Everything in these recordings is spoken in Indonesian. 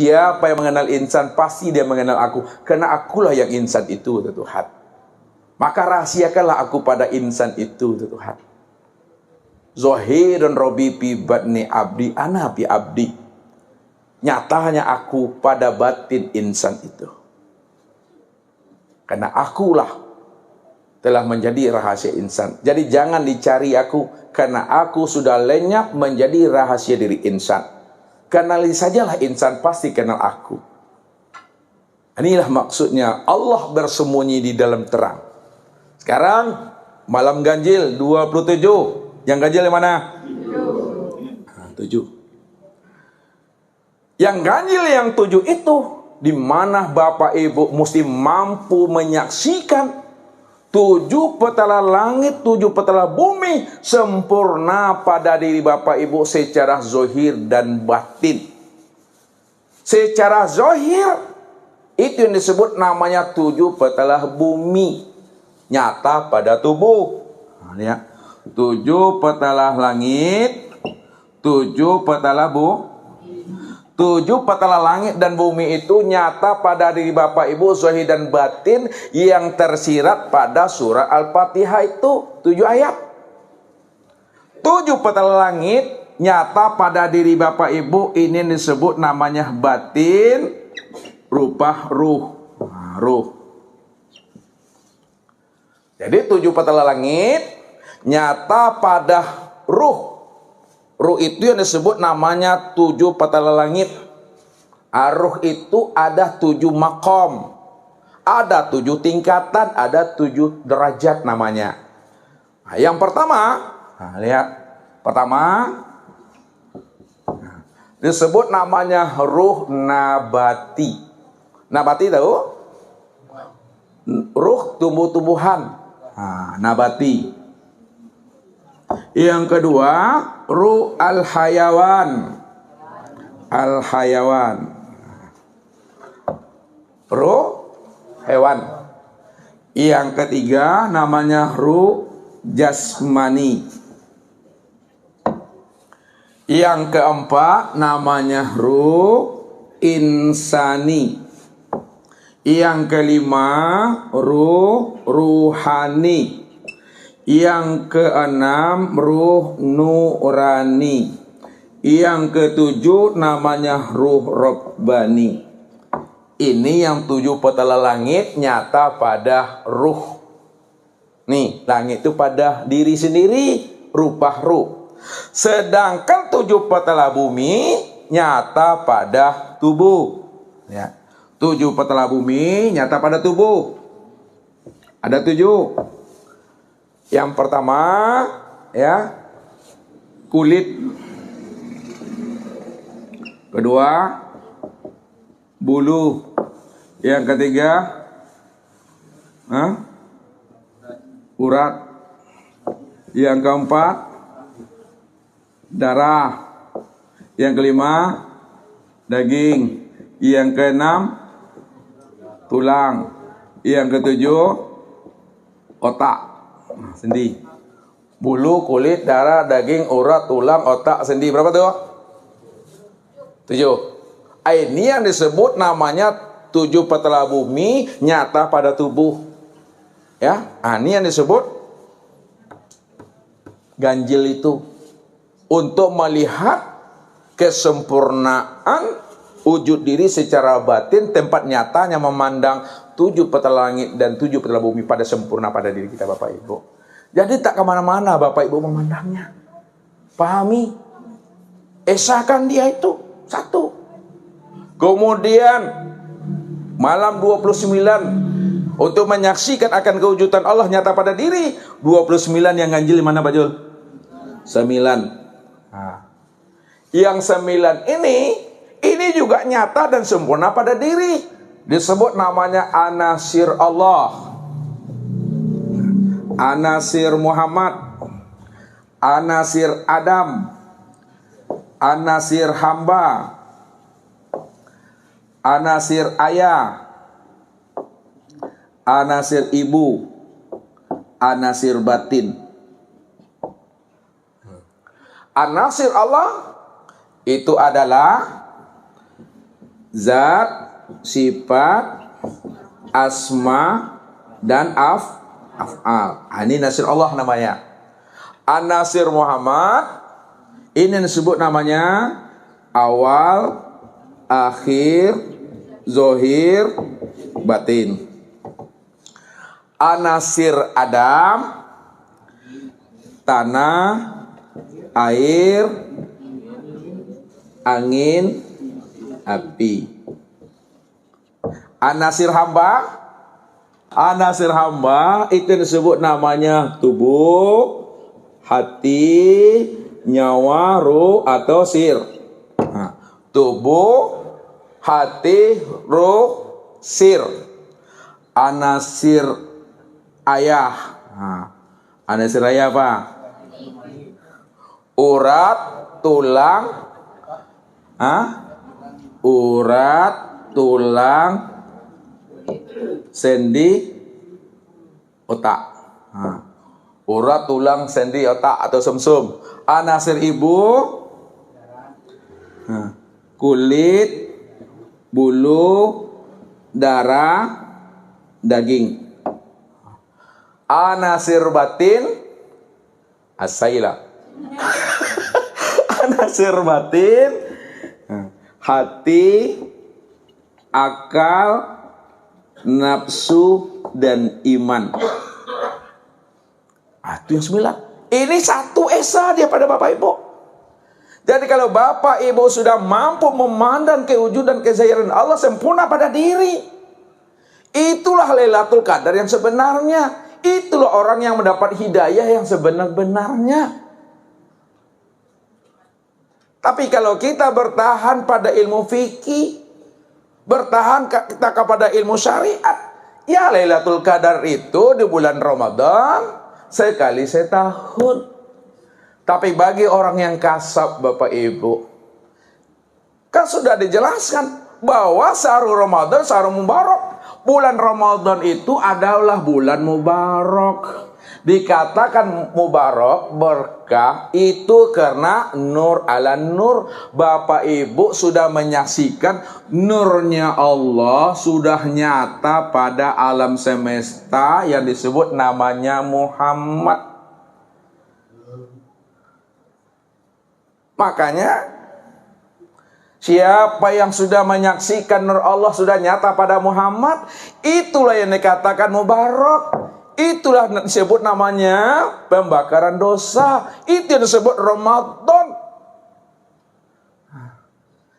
Siapa yang mengenal insan, pasti dia mengenal aku. Karena akulah yang insan itu, Tuhan. Maka rahasiakanlah aku pada insan itu, Tuhan. Zahirun Rabbi fi batni abdi, ana bi abdi. Nyatanya aku pada batin insan itu. Karena akulah telah menjadi rahasia insan. Jadi jangan dicari aku, karena aku sudah lenyap menjadi rahasia diri insan. Kenali sajalah insan, pasti kenal aku. Inilah maksudnya Allah bersembunyi di dalam terang. Sekarang malam ganjil 27. Yang ganjil yang mana? 7. Yang ganjil yang 7 itu, di mana Bapak Ibu mesti mampu menyaksikan 7 petala langit, 7 petala bumi sempurna pada diri Bapak Ibu secara zahir dan batin. Secara zahir itu yang disebut namanya 7 petala bumi nyata pada tubuh. Nah, lihat. 7 petala langit, 7 petala bumi. 7 petala langit dan bumi itu nyata pada diri Bapak Ibu zahir dan batin yang tersirat pada surah Al-Fatihah itu 7 ayat. 7 petala langit nyata pada diri Bapak Ibu, ini disebut namanya batin rupa ruh. Ruh. Jadi 7 petala langit nyata pada ruh. Ruh itu yang disebut namanya 7 petala langit. Ruh itu ada 7 makom, ada 7 tingkatan, ada 7 derajat namanya. Nah, yang pertama, lihat. Pertama, disebut namanya ruh nabati. Nabati tahu? Ruh tumbuh-tumbuhan. Nabati. Yang kedua, ruh al-hayawan. Al-hayawan. Ruh hewan. Yang ketiga namanya ruh jasmani. Yang keempat namanya ruh insani. Yang kelima ruh ruhani. Yang keenam ruh nurani. Yang ketujuh namanya ruh robbani. Ini yang 7 petala langit nyata pada ruh. Nih, langit itu pada diri sendiri, rupa ruh. Sedangkan 7 petala bumi nyata pada tubuh. Ya. 7 petala bumi nyata pada tubuh. Ada 7. Yang pertama, ya, kulit. Kedua, bulu. Yang ketiga, urat. Yang keempat, darah. Yang kelima, daging. Yang keenam, tulang. Yang ketujuh, otak. Sendi. Bulu, kulit, darah, daging, urat, tulang, otak, sendi. Berapa tuh? 7. Ini yang disebut namanya 7 petala bumi nyata pada tubuh. Ya, ini yang disebut ganjil itu. Untuk melihat kesempurnaan wujud diri secara batin, tempat nyatanya memandang 7 petala langit dan 7 petala bumi pada sempurna pada diri kita Bapak Ibu. Jadi tak kemana-mana Bapak Ibu memandangnya. Pahami. Esakan dia itu. Satu. Kemudian malam 29 untuk menyaksikan akan kewujudan Allah nyata pada diri. 29 yang ganjil mana Pak Jul? 9. Yang 9 ini juga nyata dan sempurna pada diri. Disebut namanya anasir Allah. Anasir Muhammad. Anasir Adam. Anasir hamba. Anasir ayah. Anasir ibu. Anasir batin. Anasir Allah itu adalah zat, sifat, asma, dan af'al. Ini nasir Allah namanya. An-Nasir Muhammad, ini disebut namanya awal, akhir, zohir, batin. An-Nasir Adam, tanah, air, angin, api. An-Nasir hamba, An-Nasir hamba itu disebut namanya tubuh, hati, nyawa, ruh, atau sir. Nah, tubuh, hati, ruh, sir. An-Nasir ayah. Nah, An-Nasir ayah apa? Urat, tulang, urat, tulang, sendi, otak. Urat, tulang, sendi, otak atau sumsum. An-Nasir ibu, kulit, bulu, darah, daging. An-Nasir batin, as-saila. An-Nasir batin, hati, akal, nafsu, dan iman. Itu yang 9. Ini satu esa dia pada Bapak Ibu. Jadi kalau Bapak Ibu sudah mampu memandang kewujudan kezahiran Allah sempurna pada diri, itulah Lailatul Qadar yang sebenarnya. Itulah orang yang mendapat hidayah yang sebenar-benarnya. Tapi kalau kita bertahan pada ilmu fikih, bertahan kita kepada ilmu syariat, ya Lailatul Qadar itu di bulan Ramadan sekali setahun. Tapi bagi orang yang kasab Bapak Ibu, kan sudah dijelaskan bahwa syahrul Ramadan syahrul mubarak. Bulan Ramadan itu adalah bulan mubarak. Dikatakan mubarak, berkah, itu karena nur ala nur. Bapak Ibu sudah menyaksikan nurnya Allah sudah nyata pada alam semesta yang disebut namanya Muhammad. Makanya siapa yang sudah menyaksikan nur Allah sudah nyata pada Muhammad, itulah yang dikatakan mubarak. Itulah disebut namanya pembakaran dosa. Itu yang disebut Ramadan.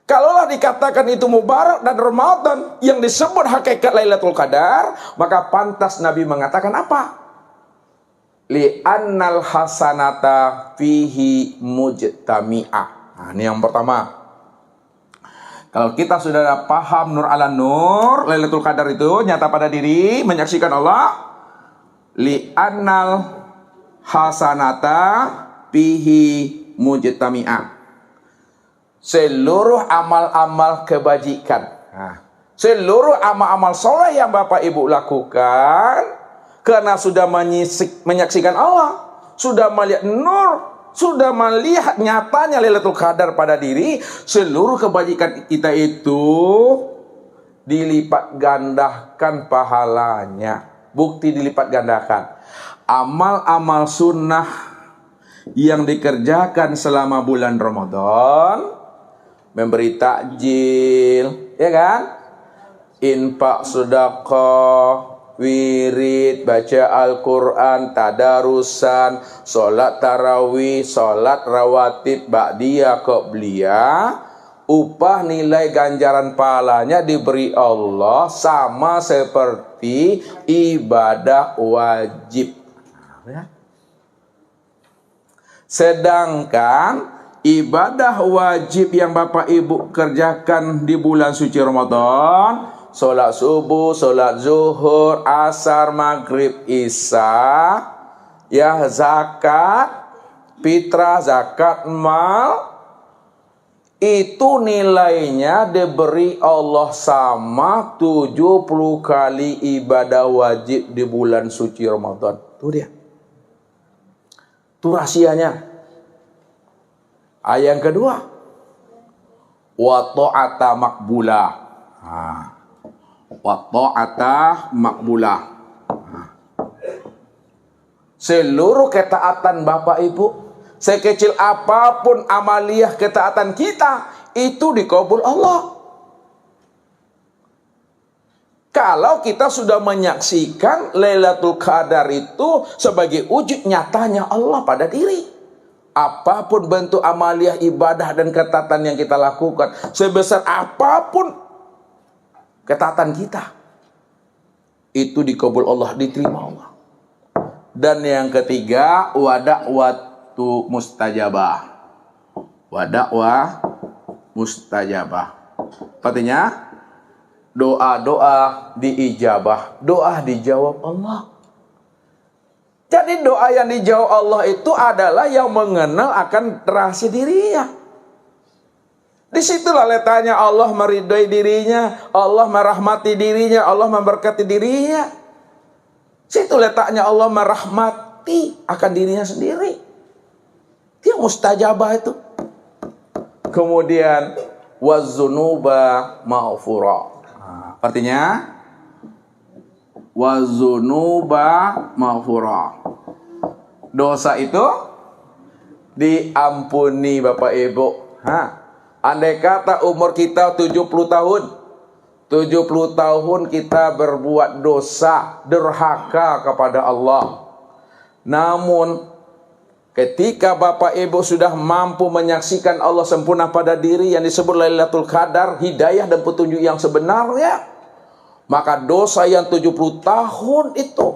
Kalaulah dikatakan itu mubarak dan Ramadan yang disebut hakikat Lailatul Qadar, maka pantas Nabi mengatakan apa? Li'annal hasanata fihi mujtami'ah. Nah, ini yang pertama. Kalau kita sudah paham nur ala nur, Lailatul Qadar itu nyata pada diri, menyaksikan Allah, li'annal hasanata fihi mujtami'ah. Seluruh amal-amal kebajikan, seluruh amal-amal soleh yang Bapak Ibu lakukan, karena sudah menyaksikan Allah, sudah melihat nur, sudah melihat nyatanya Lailatul Qadar pada diri, seluruh kebajikan kita itu dilipat gandakan pahalanya. Bukti dilipat gandakan. Amal-amal sunnah yang dikerjakan selama bulan Ramadan, memberi takjil, ya kan? Infak, sedekah, wirid, baca Al-Quran, tadarusan, sholat tarawih, sholat rawatib, ba'diyah, qobliyah, upah nilai ganjaran pahalanya diberi Allah sama seperti ibadah wajib. Sedangkan ibadah wajib yang Bapak Ibu kerjakan di bulan suci Ramadan, sholat subuh, sholat zuhur, asar, maghrib, isya, ya zakat, fitrah, zakat mal, itu nilainya diberi Allah sama 70 kali ibadah wajib di bulan suci Ramadan. Tuh dia. Itu rahasianya. Ayat yang kedua, wa ta'ata makbulah. Wa ta'ata makbulah. Seluruh ketaatan Bapak Ibu, sekecil apapun amaliyah ketaatan kita, itu dikabul Allah. Kalau kita sudah menyaksikan Lailatul Qadar itu sebagai wujud nyatanya Allah pada diri. Apapun bentuk amaliyah ibadah dan ketaatan yang kita lakukan, sebesar apapun ketaatan kita, itu dikabul Allah, diterima Allah. Dan yang ketiga, wadakwatu mustajabah. Wadakwah mustajabah. Artinya doa-doa diijabah, doa dijawab Allah. Jadi doa yang dijawab Allah itu adalah yang mengenal akan rahasia dirinya. Disitulah letaknya Allah meridai dirinya, Allah merahmati dirinya, Allah memberkati dirinya. Situ letaknya Allah merahmati akan dirinya sendiri. Dia mustajabah itu. Kemudian wazunuba maghfura. Artinya wazunuba maghfura. Dosa itu diampuni Bapak Ibu. Andai kata umur kita 70 tahun, 70 tahun kita berbuat dosa, durhaka kepada Allah. Namun ketika Bapak Ibu sudah mampu menyaksikan Allah sempurna pada diri yang disebut Lailatul Qadar, hidayah dan petunjuk yang sebenarnya, maka dosa yang 70 tahun itu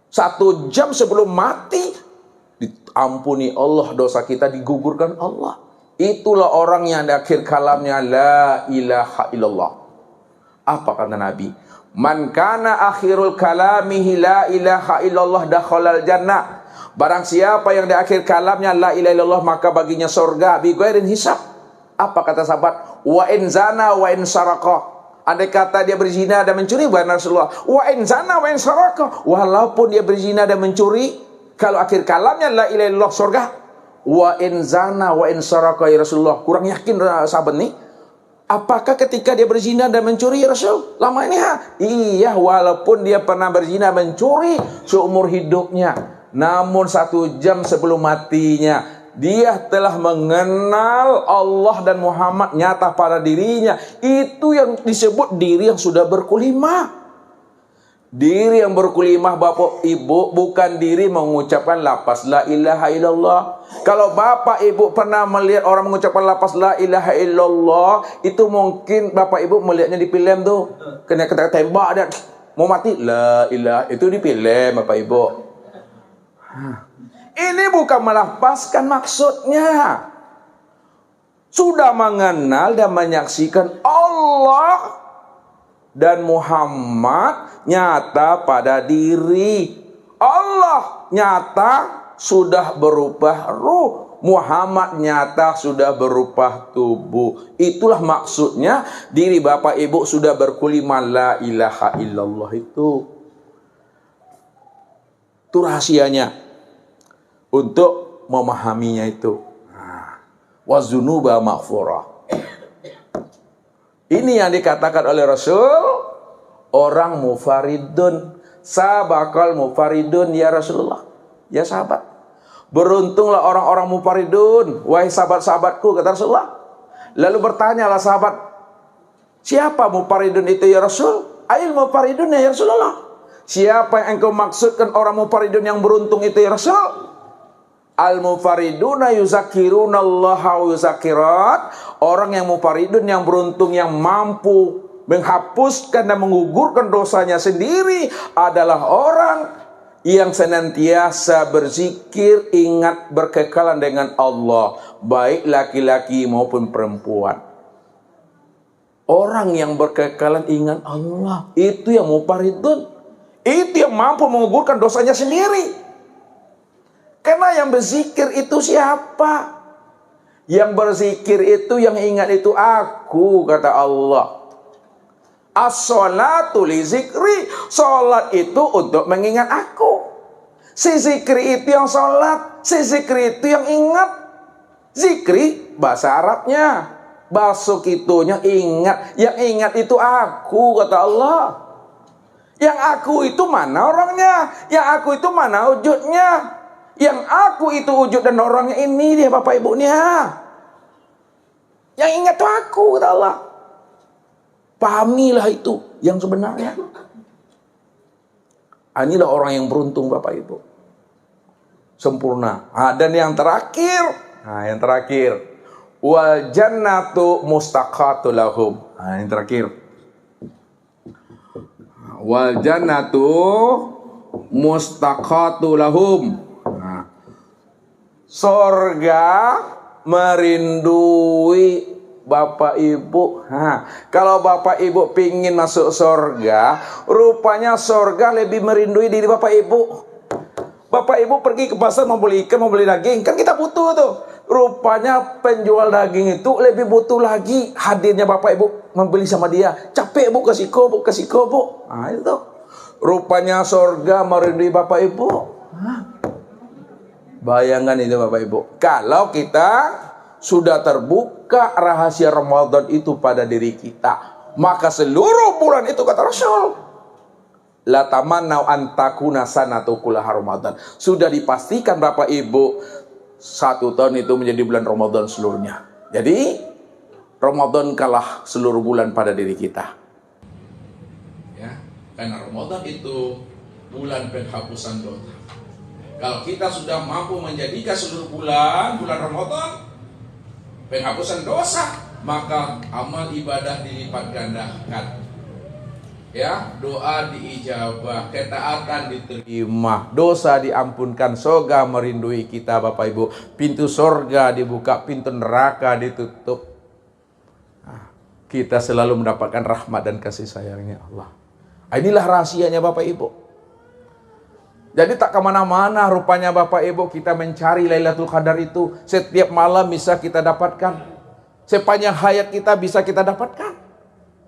1 jam sebelum mati diampuni Allah, dosa kita digugurkan Allah. Itulah orang yang di akhir kalamnya la ilaha illallah. Apa kata Nabi? Man kana akhirul kalamihi la ilaha illallah dakhalal jannah. Barang siapa yang di akhir kalamnya la ilaha illallah, maka baginya surga bi ghairin hisab. Apa kata sahabat? Wa in zana wa in saraqa. Andai kata dia berzina dan mencuri, bukan Rasulullah. Wa in zana wa in saraqa. Walaupun dia berzina dan mencuri, kalau akhir kalamnya la ilaha illallah, surga. Wa in zana wa in saraqa ya Rasulullah. Kurang yakin sahabat nih. Apakah ketika dia berzina dan mencuri ya Rasul? Lama ini iya, walaupun dia pernah berzina mencuri seumur hidupnya, namun 1 jam sebelum matinya dia telah mengenal Allah dan Muhammad nyata pada dirinya. Itu yang disebut diri yang sudah berkulimah. Diri yang berkulimah Bapak Ibu bukan diri mengucapkan lafaz la ilaha illallah. Kalau Bapak Ibu pernah melihat orang mengucapkan lafaz la ilaha illallah, itu mungkin Bapak Ibu melihatnya di film tuh. Kena tembak dan mau mati, la ilaha, itu di film Bapak Ibu. Ini bukan melafazkan maksudnya. Sudah mengenal dan menyaksikan Allah dan Muhammad nyata pada diri. Allah nyata sudah berupa ruh, Muhammad nyata sudah berupa tubuh. Itulah maksudnya diri Bapak Ibu sudah berkulimah la ilaha illallah itu. Itu rahasianya untuk memahaminya itu. Wazunuba maghfurah. Ini yang dikatakan oleh Rasul, orang mufaridun, sabakal mufaridun ya Rasulullah. Ya sahabat, beruntunglah orang-orang mufaridun, wahai sahabat-sahabatku, kata Rasulullah. Lalu bertanyalah sahabat, siapa mufaridun itu ya Rasul? Ail mufaridun ya Rasulullah. Siapa yang engkau maksudkan orang mufaridun yang beruntung itu ya Rasul? Al-mufariduna yuzakiruna Allah wa yuzakirat. Orang yang mufaridun, yang beruntung, yang mampu menghapuskan dan menggugurkan dosanya sendiri adalah orang yang senantiasa berzikir, ingat berkekalan dengan Allah, baik laki-laki maupun perempuan. Orang yang berkekalan ingat Allah, itu yang mufaridun. Itu yang mampu menggugurkan dosanya sendiri. Karena yang berzikir itu siapa? Yang berzikir itu, yang ingat itu aku, kata Allah. As-sholatu li zikri. Sholat itu untuk mengingat aku. Si zikri itu yang sholat, si zikri itu yang ingat. Zikri bahasa Arabnya. Basuh itunya ingat. Yang ingat itu aku, kata Allah. Yang aku itu mana orangnya? Yang aku itu mana wujudnya? Yang aku itu wujud dan orangnya ini dia Bapak Ibunya. Yang ingat itu aku, kata Allah. Pahamilah itu yang sebenarnya. Inilah orang yang beruntung Bapak Ibu. Sempurna. Dan yang terakhir. Yang terakhir. Wal jannatu mustaqatu lahum. Yang terakhir. Wal jannatu mustaqatu lahum. Sorga merindui Bapak Ibu. Kalau Bapak Ibu pingin masuk sorga, rupanya sorga lebih merindui diri Bapak Ibu. Bapak Ibu pergi ke pasar mau beli ikan, mau beli daging, kan kita butuh tuh. Rupanya penjual daging itu lebih butuh lagi hadirnya Bapak Ibu membeli sama dia. Capek Bu, kasih ko Bu. Itu. Rupanya sorga merindui Bapak Ibu. Bayangkan itu Bapak Ibu. Kalau kita sudah terbuka rahasia Ramadan itu pada diri kita, maka seluruh bulan itu, kata Rasul, la tamannau an takuna sanatu kullaha Ramadan. Sudah dipastikan Bapak Ibu, 1 tahun itu menjadi bulan Ramadan seluruhnya. Jadi Ramadan kalah seluruh bulan pada diri kita. Ya, karena Ramadan itu bulan penghapusan dosa. Kalau kita sudah mampu menjadikan seluruh bulan Ramadan penghapusan dosa, maka amal ibadah dilipat gandakan. Ya, doa diijabah, ketaatan diterima, dosa diampunkan, surga merindui kita Bapak Ibu. Pintu surga dibuka, pintu neraka ditutup. Kita selalu mendapatkan rahmat dan kasih sayangnya Allah. Inilah rahasianya Bapak Ibu. Jadi tak kemana-mana rupanya Bapak Ibu kita mencari Lailatul Qadar itu. Setiap malam bisa kita dapatkan. Sepanjang hayat kita bisa kita dapatkan.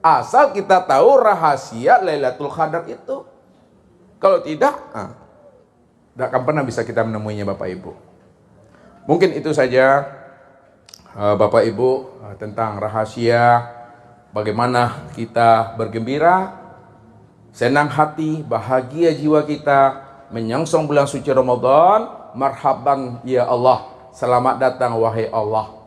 Asal kita tahu rahasia Lailatul Qadar itu. Kalau tidak, tidak akan pernah bisa kita menemuinya Bapak Ibu. Mungkin itu saja Bapak Ibu tentang rahasia bagaimana kita bergembira, senang hati, bahagia jiwa kita menyongsong bulan suci Ramadan. Marhaban ya Allah, selamat datang wahai Allah.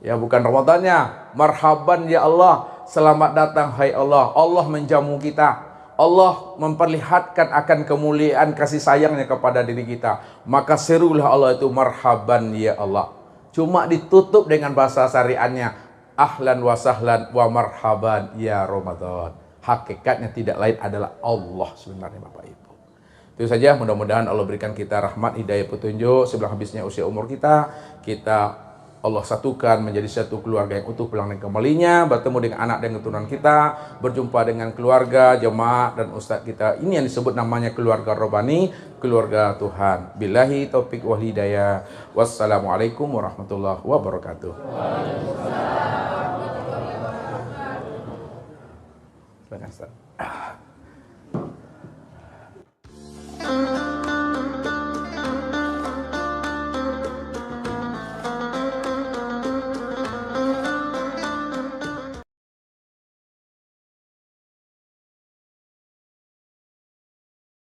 Ya, bukan Ramadannya, marhaban ya Allah, selamat datang hai Allah. Allah menjamu kita, Allah memperlihatkan akan kemuliaan kasih sayangnya kepada diri kita. Maka serulah Allah itu marhaban ya Allah. Cuma ditutup dengan bahasa syariatnya, ahlan wa sahlan wa marhaban ya Ramadan. Hakikatnya tidak lain adalah Allah sebenarnya Bapak Ibu. Itu saja, mudah-mudahan Allah berikan kita rahmat, hidayah, petunjuk. Sebelum habisnya usia umur kita Allah satukan menjadi satu keluarga yang utuh pulang dan kembalinya, bertemu dengan anak dan keturunan kita, berjumpa dengan keluarga, jemaah dan ustadz kita. Ini yang disebut namanya keluarga Robbani, keluarga Tuhan. Billahi taufik wal hidayah. Wassalamualaikum warahmatullahi wabarakatuh. Terima kasih.